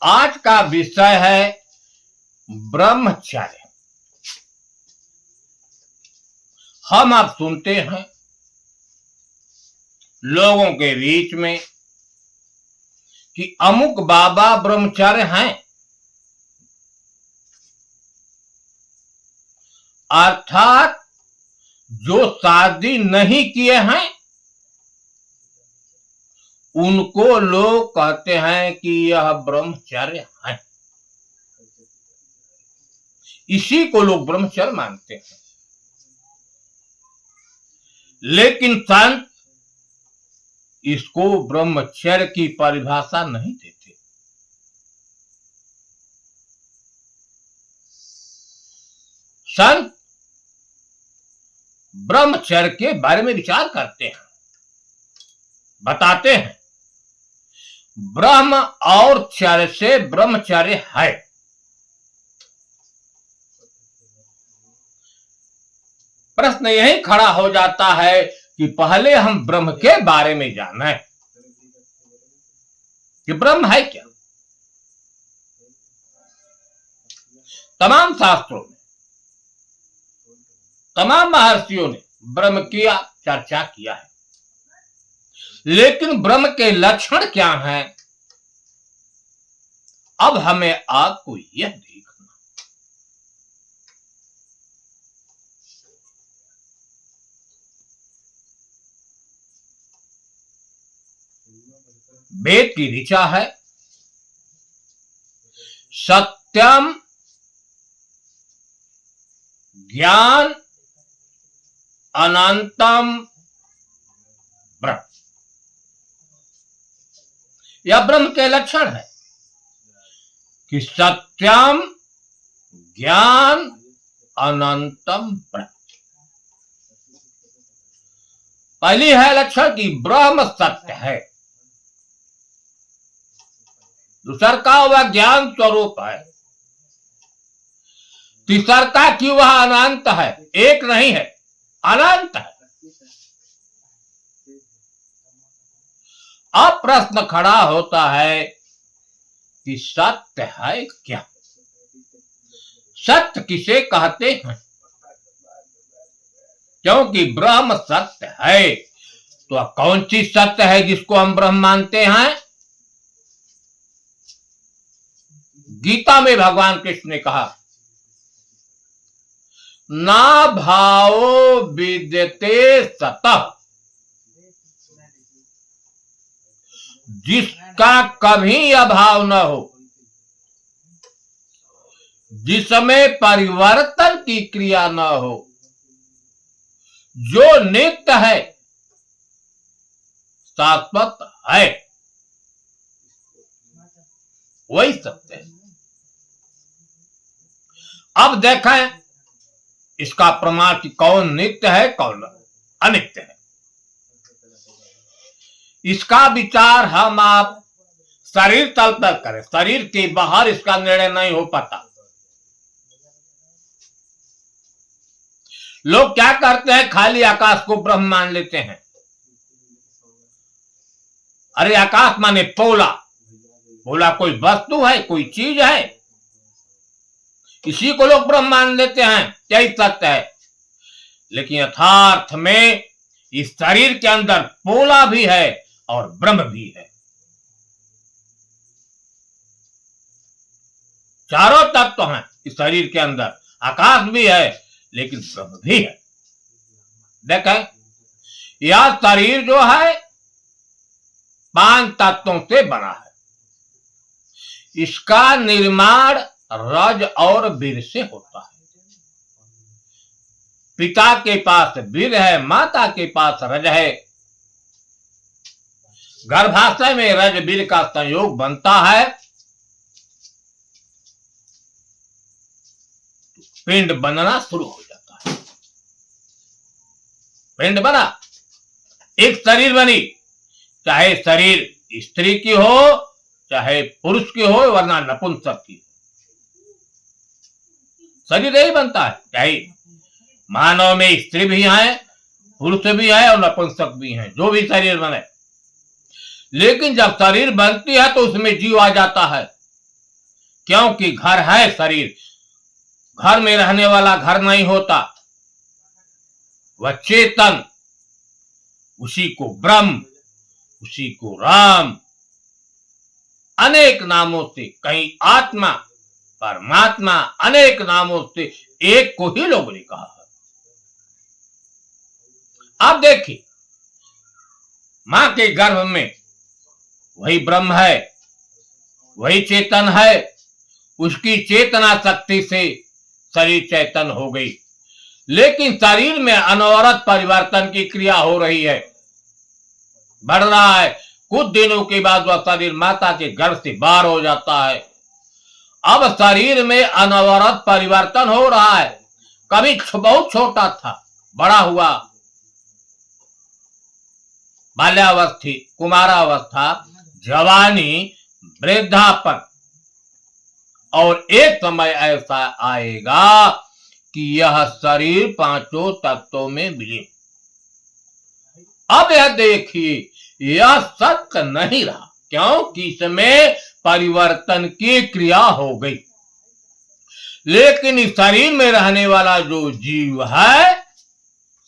आज का विषय है ब्रह्मचर्य। हम आप सुनते हैं लोगों के बीच में कि अमुक बाबा ब्रह्मचार्य हैं, अर्थात जो शादी नहीं किए हैं उनको लोग कहते हैं कि यह ब्रह्मचर्य है। इसी को लोग ब्रह्मचर्य मानते हैं। लेकिन संत इसको ब्रह्मचर्य की परिभाषा नहीं देते। संत ब्रह्मचर्य के बारे में विचार करते हैं, बताते हैं ब्रह्म और चर्य से ब्रह्मचर्य है। प्रश्न यही खड़ा हो जाता है कि पहले हम ब्रह्म के बारे में जानें कि ब्रह्म है क्या। तमाम शास्त्रों में तमाम महर्षियों ने ब्रह्म की चर्चा किया है, लेकिन ब्रह्म के लक्षण क्या हैं, अब हमें आपको यह देखना। वेद की ऋचा है सत्यम ज्ञान अनंतम ब्रह्म। यह ब्रह्म के लक्षण है कि सत्यम ज्ञान अनंतम ब्रह्म। पहली है लक्षण कि ब्रह्म सत्य है। दूसर का वह ज्ञान स्वरूप है। तीसर का कि वह अनंत है, एक नहीं है, अनंत है। अब प्रश्न खड़ा होता है कि सत्य है क्या? सत्य किसे कहते हैं? क्योंकि ब्रह्म सत्य है, तो कौन सी सत्य है जिसको हम ब्रह्म मानते हैं? गीता में भगवान कृष्ण ने कहा, ना भावो विद्यते सतः, जिसका कभी अभाव न हो, जिसमें परिवर्तन की क्रिया न हो, जो नित्य है, शाश्वत है, वही सत्य है। अब देखें इसका प्रमाण कि कौन नित्य है कौन अनित्य है। इसका विचार हम आप शरीर तल पर करें, शरीर के बाहर इसका निर्णय नहीं हो पाता। लोग क्या करते हैं, खाली आकाश को ब्रह्म मान लेते हैं। अरे आकाश माने पोला, पोला कोई वस्तु है, कोई चीज है, इसी को लोग ब्रह्म मान लेते हैं, यही सत्य है। लेकिन यथार्थ में इस शरीर के अंदर पोला भी है और ब्रह्म भी है। चारों तत्व हैं इस शरीर के अंदर, आकाश भी है लेकिन ब्रह्म भी है। देखें यह शरीर जो है 5 तत्वों से बना है। इसका निर्माण रज और वीर से होता है। पिता के पास वीर है, माता के पास रज है। गर्भाशय में रज वीर का संयोग बनता है, पिंड बनना शुरू हो जाता है। पिंड बना, एक शरीर बनी, चाहे शरीर स्त्री की हो चाहे पुरुष की हो वरना नपुंसक की। शरीर यही बनता है, चाहे मानव में स्त्री भी है, पुरुष भी है और नपुंसक भी है, जो भी शरीर बने। लेकिन जब शरीर बनती है तो उसमें जीव आ जाता है। क्योंकि घर है शरीर, घर में रहने वाला घर नहीं होता, वह चेतन, उसी को ब्रह्म, उसी को राम, अनेक नामों से, कहीं आत्मा, परमात्मा, अनेक नामों से एक को ही लोगों ने कहा है। अब देखिए, मां के गर्भ में वही ब्रह्म है, वही चेतन है, उसकी चेतना शक्ति से शरीर चेतन हो गई, लेकिन शरीर में अनवरत परिवर्तन की क्रिया हो रही है, बढ़ रहा है। कुछ दिनों के बाद वह शरीर माता के गर्भ से बाहर हो जाता है। अब शरीर में अनवरत परिवर्तन हो रहा है। कभी बहुत छोटा था, बड़ा हुआ, बाल्यावस्थी, कुमारावस्था, जवानी, वृद्धापन, और एक समय ऐसा आएगा कि यह शरीर पांचों तत्वों में विलीन। अब यह देखिए, यह सत्य नहीं रहा, क्योंकि इसमें परिवर्तन की क्रिया हो गई। लेकिन इस शरीर में रहने वाला जो जीव है,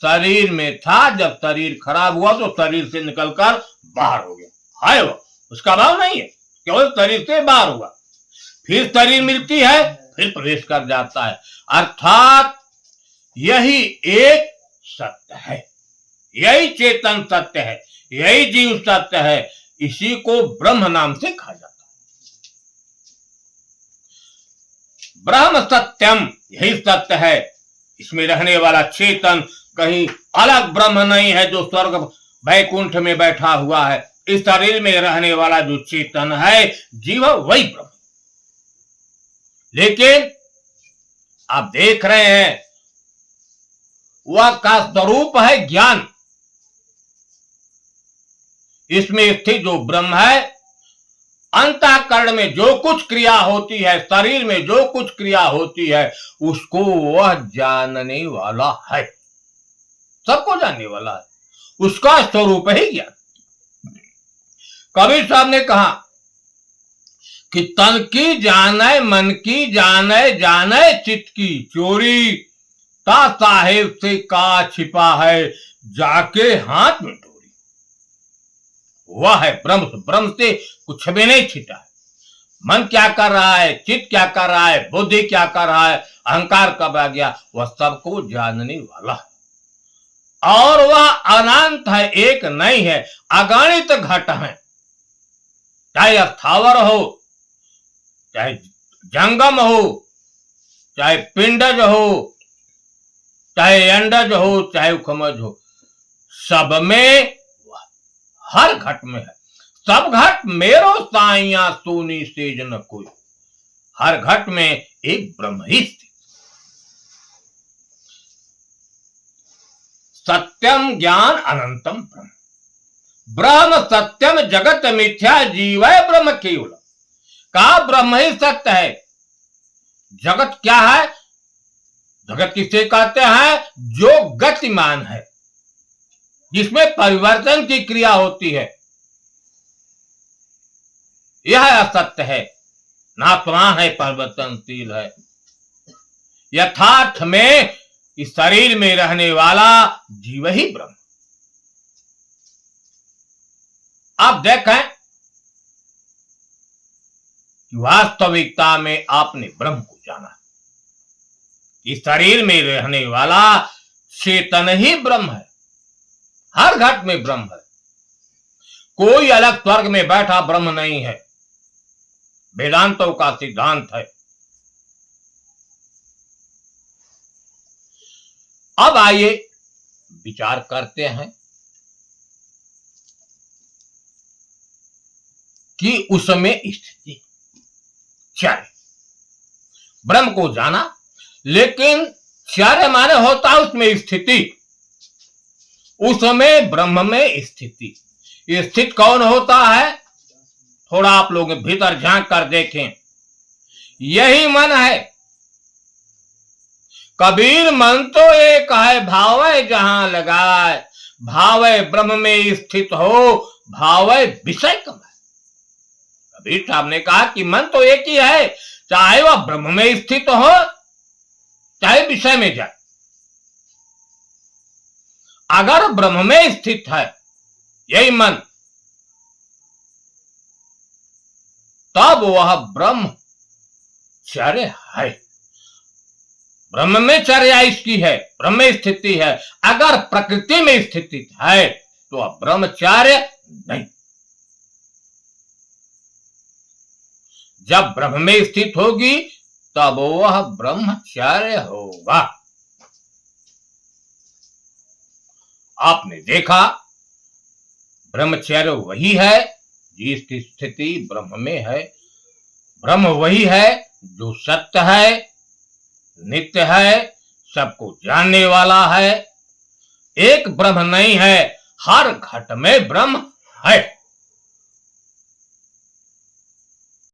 शरीर में था, जब शरीर खराब हुआ तो शरीर से निकलकर बाहर हो गया है, वो उसका भाव नहीं है, केवल शरीर से बाहर हुआ, फिर शरीर मिलती है, फिर प्रवेश कर जाता है। अर्थात यही एक सत्य है, यही चेतन सत्य है, यही जीव सत्य है, इसी को ब्रह्म नाम से कहा जाता है। ब्रह्म सत्यम, यही सत्य है। इसमें रहने वाला चेतन कहीं अलग ब्रह्म नहीं है जो स्वर्ग वैकुंठ में बैठा हुआ है। इस शरीर में रहने वाला जो चेतन है, जीव, वही ब्रह्म। लेकिन आप देख रहे हैं, वह का स्वरूप है ज्ञान। इसमें स्थित जो ब्रह्म है, अंतःकरण में जो कुछ क्रिया होती है, शरीर में जो कुछ क्रिया होती है, उसको वह जानने वाला है, सबको जानने वाला है, उसका स्वरूप ही ज्ञान। कबीर साहब ने कहा कि तन की जाने, मन की जाने, जाने चित्त की चोरी, ता साहेब से का छिपा है, जाके हाथ में डोरी। वह है ब्रह्म, ब्रह्म से कुछ भी नहीं छिटा है। मन क्या कर रहा है, चित्त क्या कर रहा है, बुद्धि क्या कर रहा है, अहंकार कब आ गया, वह सबको जानने वाला है। और वह अनंत है, एक नहीं है, अगणित घट है। चाहे स्थावर हो, चाहे जंगम हो, चाहे पिंडज हो, चाहे अंडज हो, चाहे उखमज हो, सब में, हर घट में है। सब घट मेरो साइया सोनी सेज न कोई। हर घट में एक ब्रह्म ही स्थित। सत्यम ज्ञान अनंतम ब्रह्म, ब्रह्म सत्यम जगत मिथ्या जीवय ब्रह्म केवल। का ब्रह्म ही सत्य है। जगत क्या है? जगत किसे कहते हैं? जो गतिमान है, जिसमें परिवर्तन की क्रिया होती है, यह असत्य है, नाशवान है, परिवर्तनशील है। यथार्थ में इस शरीर में रहने वाला जीव ही ब्रह्म। आप देखें कि वास्तविकता में आपने ब्रह्म को जाना। इस शरीर में रहने वाला चेतन ही ब्रह्म है, हर घट में ब्रह्म है। कोई अलग स्वर्ग में बैठा ब्रह्म नहीं है, वेदांतों का सिद्धांत है। अब आइए विचार करते हैं कि उसमें स्थिति चर्य, ब्रह्म को जाना, लेकिन चर्य माने होता है उसमें स्थिति, उसमें ब्रह्म में स्थिति। स्थित कौन होता है? थोड़ा आप लोग भीतर झांक कर देखें, यही मन है। कबीर मन तो एक है, भावे जहां लगाए, भावे ब्रह्म में स्थित हो, भावे विषय कमाए। कबीर साहब ने कहा कि मन तो एक ही है, चाहे वह ब्रह्म में स्थित हो चाहे विषय में जाए। अगर ब्रह्म में स्थित है यही मन, तब वह ब्रह्मचर्य है। ब्रह्म में चर्या इसकी है, ब्रह्म में स्थिति है। अगर प्रकृति में स्थिति है तो वह ब्रह्मचर्य नहीं। जब ब्रह्म में स्थित होगी तब वह ब्रह्मचर्य होगा। आपने देखा, ब्रह्मचर्य वही है जिसकी स्थिति ब्रह्म में है। ब्रह्म वही है जो सत्य है, नित्य है, सबको जानने वाला है। एक ब्रह्म नहीं है, हर घट में ब्रह्म है।